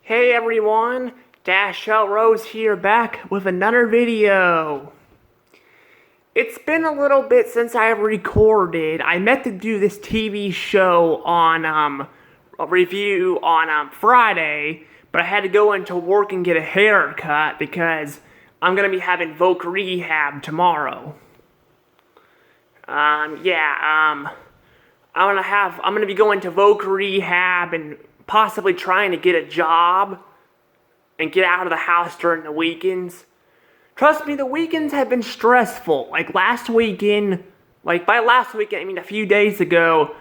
Hey everyone, Dash Out Rose here back with another video. It's been a little bit since I recorded. I meant to do this TV show on a review on Friday, but I had to go into work and get a haircut because I'm gonna be having voc rehab tomorrow. I'm gonna be going to voc rehab and possibly trying to get a job and get out of the house during the weekends. Trust me, the weekends have been stressful. Like last weekend, by last weekend, I mean a few days ago,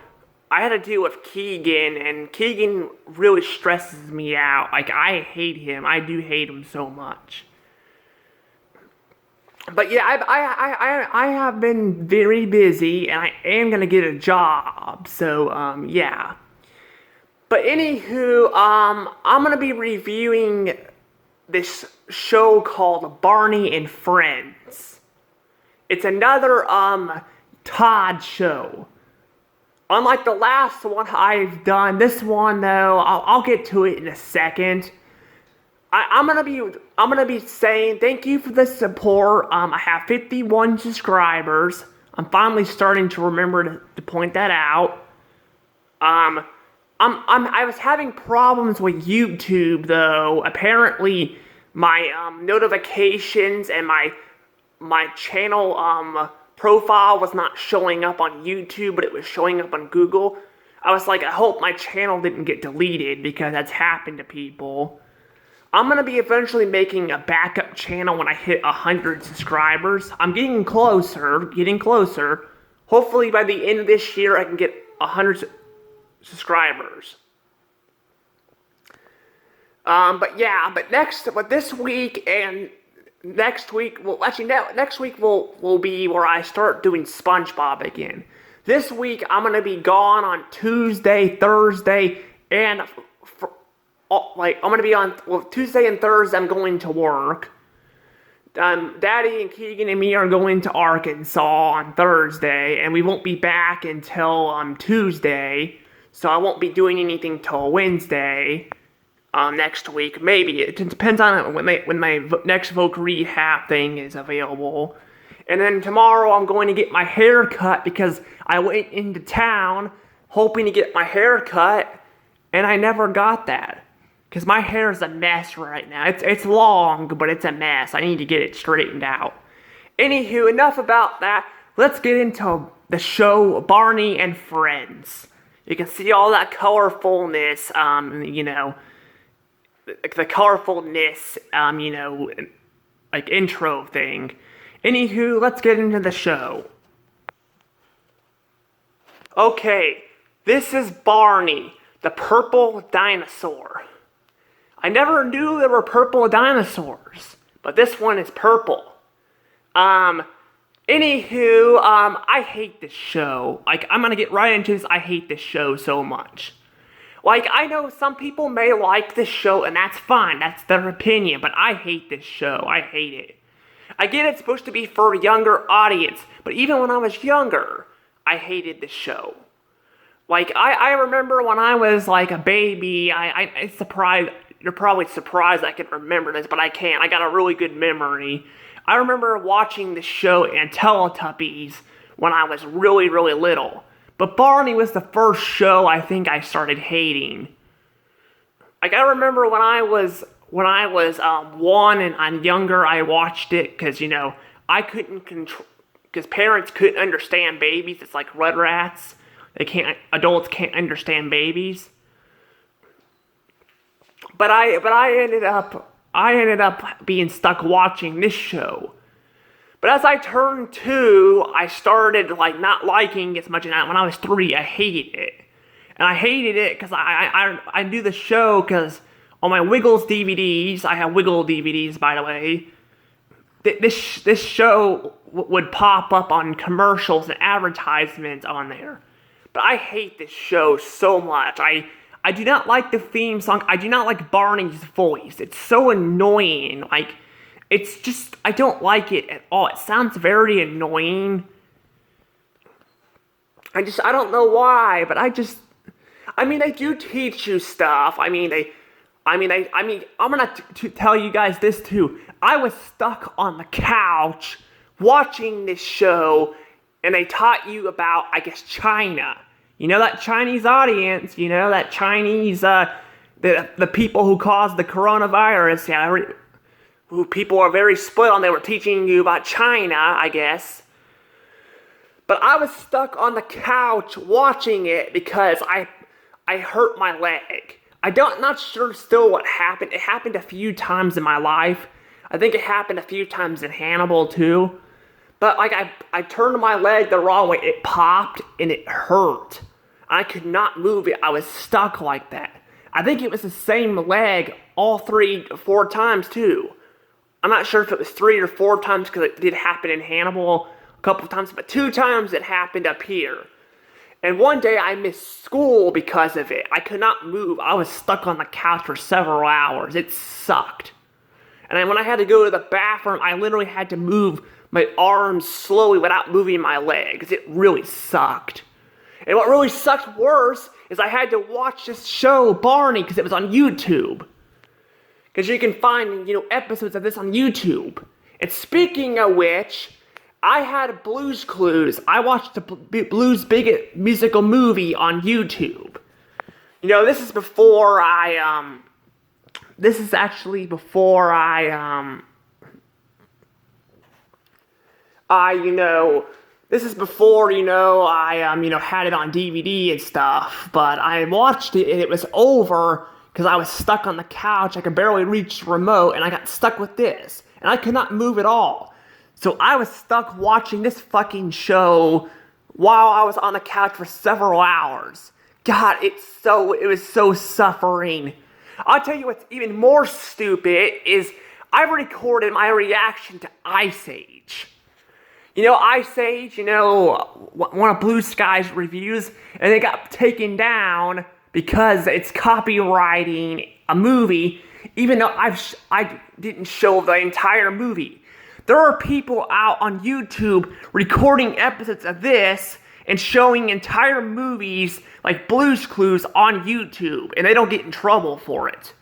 I had to deal with Keegan, and Keegan really stresses me out. Like, I hate him. I do hate him so much. But yeah, I have been very busy, and I am gonna get a job. So, yeah. But anywho, I'm gonna be reviewing this show called Barney and Friends. It's another, Todd show. Unlike the last one I've done, this one though, I'll get to it in a second. I'm gonna be saying thank you for the support. I have 51 subscribers. I'm finally starting to remember to point that out. I was having problems with YouTube though. Apparently, my notifications and my channel profile was not showing up on YouTube, but it was showing up on Google. I was like, I hope my channel didn't get deleted because that's happened to people. I'm gonna be eventually making a backup channel when I hit 100 subscribers. I'm getting closer. Hopefully by the end of this year I can get 100 subscribers. But this week and next week, next week will be where I start doing SpongeBob again. This week I'm gonna be gone on Tuesday, Thursday, and I'm gonna be on Tuesday and Thursday. I'm going to work. Daddy and Keegan and me are going to Arkansas on Thursday, and we won't be back until Tuesday. So I won't be doing anything till Wednesday next week. Maybe it depends on when my next voc rehab thing is available. And then tomorrow I'm going to get my hair cut because I went into town hoping to get my hair cut, and I never got that. Because my hair is a mess right now. It's long, but it's a mess. I need to get it straightened out. Anywho, enough about that. Let's get into the show Barney and Friends. You can see all that colorfulness, the colorfulness, intro thing. Anywho, let's get into the show. Okay, this is Barney, the purple dinosaur. I never knew there were purple dinosaurs, but this one is purple. Anywho, I hate this show. I'm gonna get right into this. I hate this show so much. I know some people may like this show, and that's fine. That's their opinion, but I hate this show. I hate it. I get it's supposed to be for a younger audience, but even when I was younger, I hated this show. I remember when I was, a baby, it's surprised, you're probably surprised I can remember this, but I can't. I got a really good memory. I remember watching the show and Teletubbies when I was really, really little. But Barney was the first show I think I started hating. I remember when I was 1 and younger, I watched it because, I couldn't control, because parents couldn't understand babies. It's like Rugrats. Adults can't understand babies. But I ended up being stuck watching this show. But as I turned 2, I started not liking it as much. And when I was 3, I hated it. And I hated it because I do the show because on my Wiggles DVDs, I have Wiggle DVDs by the way, this show would pop up on commercials and advertisements on there. But I hate this show so much. I do not like the theme song. I do not like Barney's voice. It's so annoying. It's just, I don't like it at all. It sounds very annoying. I don't know why, but they do teach you stuff. I'm gonna tell you guys this too. I was stuck on the couch watching this show, and they taught you about, I guess, China. You know, that Chinese audience, you know, that Chinese, the people who caused the coronavirus, who people are very spoiled, and they were teaching you about China, I guess. But I was stuck on the couch watching it because I hurt my leg. Not sure still what happened. It happened a few times in my life. I think it happened a few times in Hannibal too. But like I turned my leg the wrong way. It popped and it hurt. I could not move it. I was stuck like that. I think it was the same leg all 3 or 4 times too. I'm not sure if it was 3 or 4 times because it did happen in Hannibal a couple of times, but 2 times it happened up here. And one day I missed school because of it. I could not move. I was stuck on the couch for several hours. It sucked. And then when I had to go to the bathroom, I literally had to move my arms slowly without moving my legs. It really sucked. And what really sucked worse is I had to watch this show, Barney, because it was on YouTube. Because you can find, episodes of this on YouTube. And speaking of which, I had Blue's Clues. I watched the Blue's Big musical movie on YouTube. This is before this is actually before this is before, I had it on DVD and stuff. But I watched it and it was over because I was stuck on the couch. I could barely reach the remote and I got stuck with this. And I could not move at all. So I was stuck watching this fucking show while I was on the couch for several hours. God, it was so suffering. I'll tell you what's even more stupid is I recorded my reaction to Ice Age. Ice Age, one of Blue Sky's reviews, and it got taken down because it's copywriting a movie, even though I didn't show the entire movie. There are people out on YouTube recording episodes of this and showing entire movies like Blue's Clues on YouTube, and they don't get in trouble for it.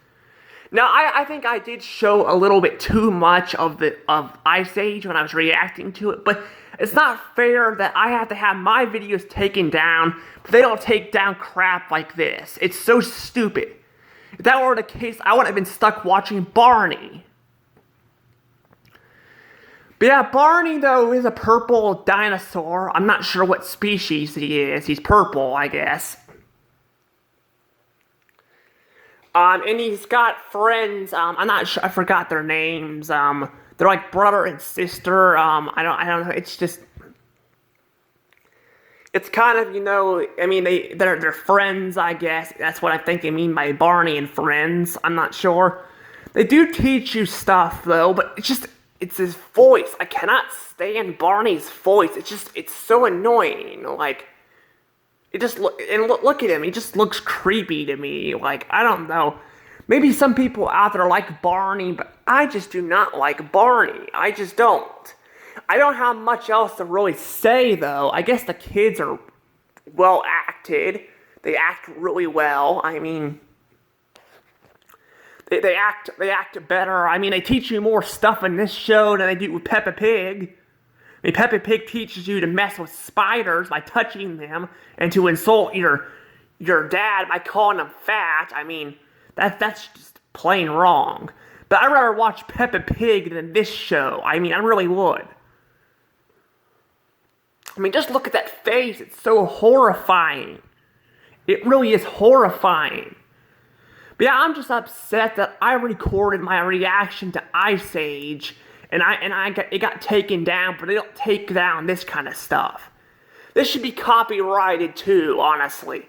Now, I think I did show a little bit too much of Ice Age when I was reacting to it, but it's not fair that I have to have my videos taken down, but they don't take down crap like this. It's so stupid. If that were the case, I would have been stuck watching Barney. But yeah, Barney, though, is a purple dinosaur. I'm not sure what species he is. He's purple, I guess. And he's got friends. I'm not sure. I forgot their names. They're like brother and sister. I don't know. It's just. It's kind of, they're friends, I guess. That's what I think they mean by Barney and Friends. I'm not sure. They do teach you stuff, though, but it's his voice. I cannot stand Barney's voice. It's so annoying. Like, look at him. He just looks creepy to me. Like, I don't know. Maybe some people out there like Barney, but I just do not like Barney. I just don't. I don't have much else to really say, though. I guess the kids are well acted. They act really well. I mean, They act better. I mean, they teach you more stuff in this show than they do with Peppa Pig. I mean, Peppa Pig teaches you to mess with spiders by touching them and to insult your dad by calling him fat. I mean, that's just plain wrong. But I'd rather watch Peppa Pig than this show. I mean, I really would. I mean, just look at that face. It's so horrifying. It really is horrifying. But yeah, I'm just upset that I recorded my reaction to Ice Age, and it got taken down, but they don't take down this kind of stuff. This should be copyrighted too, honestly.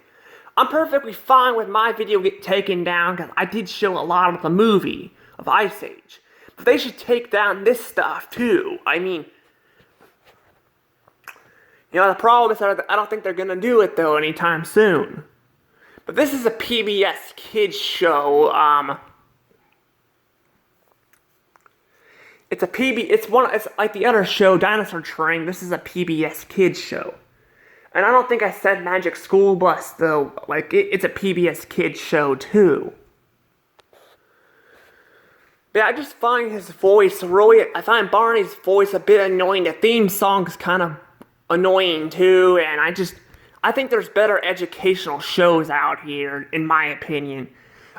I'm perfectly fine with my video get taken down, because I did show a lot of the movie of Ice Age. But they should take down this stuff too. I mean, the problem is that I don't think they're going to do it, though, anytime soon. But this is a PBS Kids show. It's like the other show, Dinosaur Train. This is a PBS Kids show. And I don't think I said Magic School Bus, though. Like, it's a PBS Kids show, too. But I just find his voice really, I find Barney's voice a bit annoying. The theme song's kind of annoying too, and I think there's better educational shows out here, in my opinion.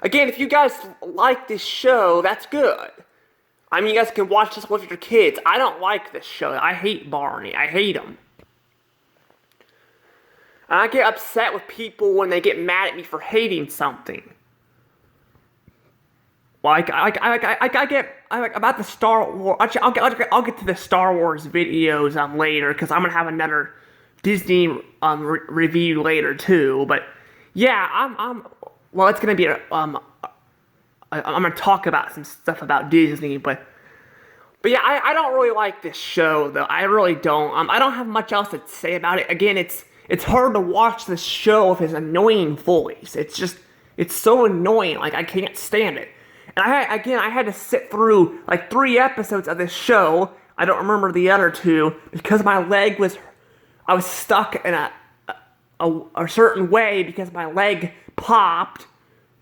Again, if you guys like this show, that's good. I mean, you guys can watch this with your kids. I don't like this show. I hate Barney. I hate him. And I get upset with people when they get mad at me for hating something. Like, I get about the Star Wars. Actually, I'll get to the Star Wars videos later, because I'm gonna have another Disney review later too. But yeah, well, it's gonna be I'm gonna talk about some stuff about Disney, but yeah, I don't really like this show though. I really don't. I don't have much else to say about it. Again, it's hard to watch this show with his annoying voice. It's so annoying. Like, I can't stand it. And I had to sit through like 3 episodes of this show. I don't remember the other 2 because I was stuck in a certain way because my leg popped.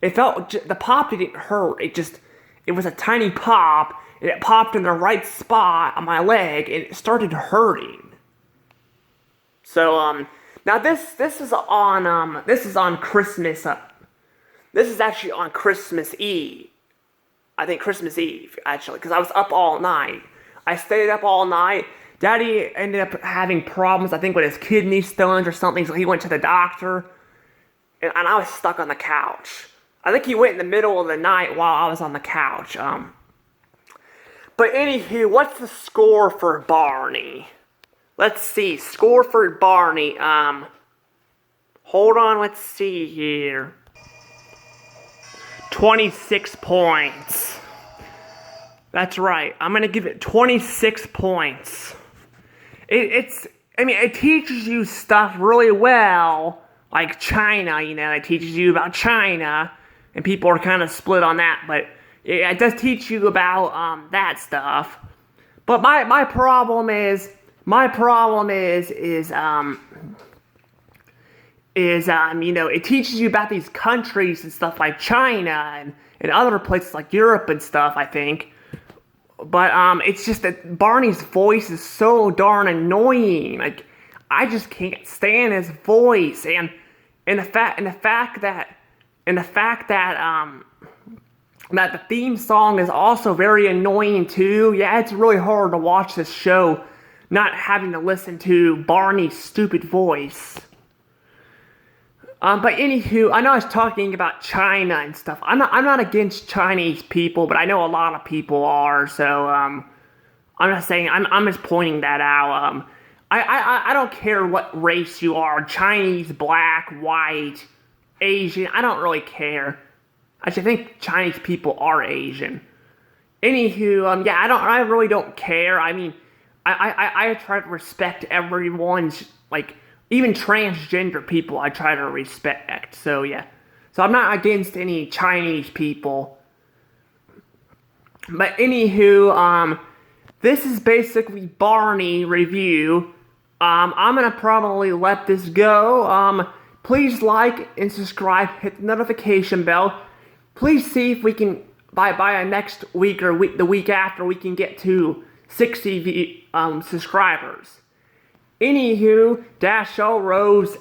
The pop didn't hurt. It was a tiny pop, and it popped in the right spot on my leg, and it started hurting. So now this is on Christmas. This is actually on Christmas Eve. I think Christmas Eve, actually, because I was up all night. I stayed up all night. Daddy ended up having problems, I think, with his kidney stones or something, so he went to the doctor. And I was stuck on the couch. I think he went in the middle of the night while I was on the couch. But anywho, what's the score for Barney? Let's see, score for Barney. Hold on, let's see here. 26 points. That's right. I'm gonna give it 26 points. It teaches you stuff really well, like China, it teaches you about China, and people are kind of split on that, but it does teach you about that stuff. But my problem is it teaches you about these countries and stuff like China and other places like Europe and stuff, I think. But it's just that Barney's voice is so darn annoying. Like, I just can't stand his voice, and the fact that that the theme song is also very annoying too. Yeah, it's really hard to watch this show not having to listen to Barney's stupid voice. But anywho, I know I was talking about China and stuff. I'm not against Chinese people, but I know a lot of people are. So I'm just saying. I'm just pointing that out. I don't care what race you are, Chinese, black, white, Asian. I don't really care. I think Chinese people are Asian. Anywho, yeah, I really don't care. I mean, I try to respect everyone's, like, even transgender people I try to respect. So yeah. So I'm not against any Chinese people. But anywho, this is basically Barney review. I'm gonna probably let this go. Please like and subscribe, hit the notification bell. Please see if we can, by next week or the week after, we can get to 60 subscribers. Anywho, Dash Rose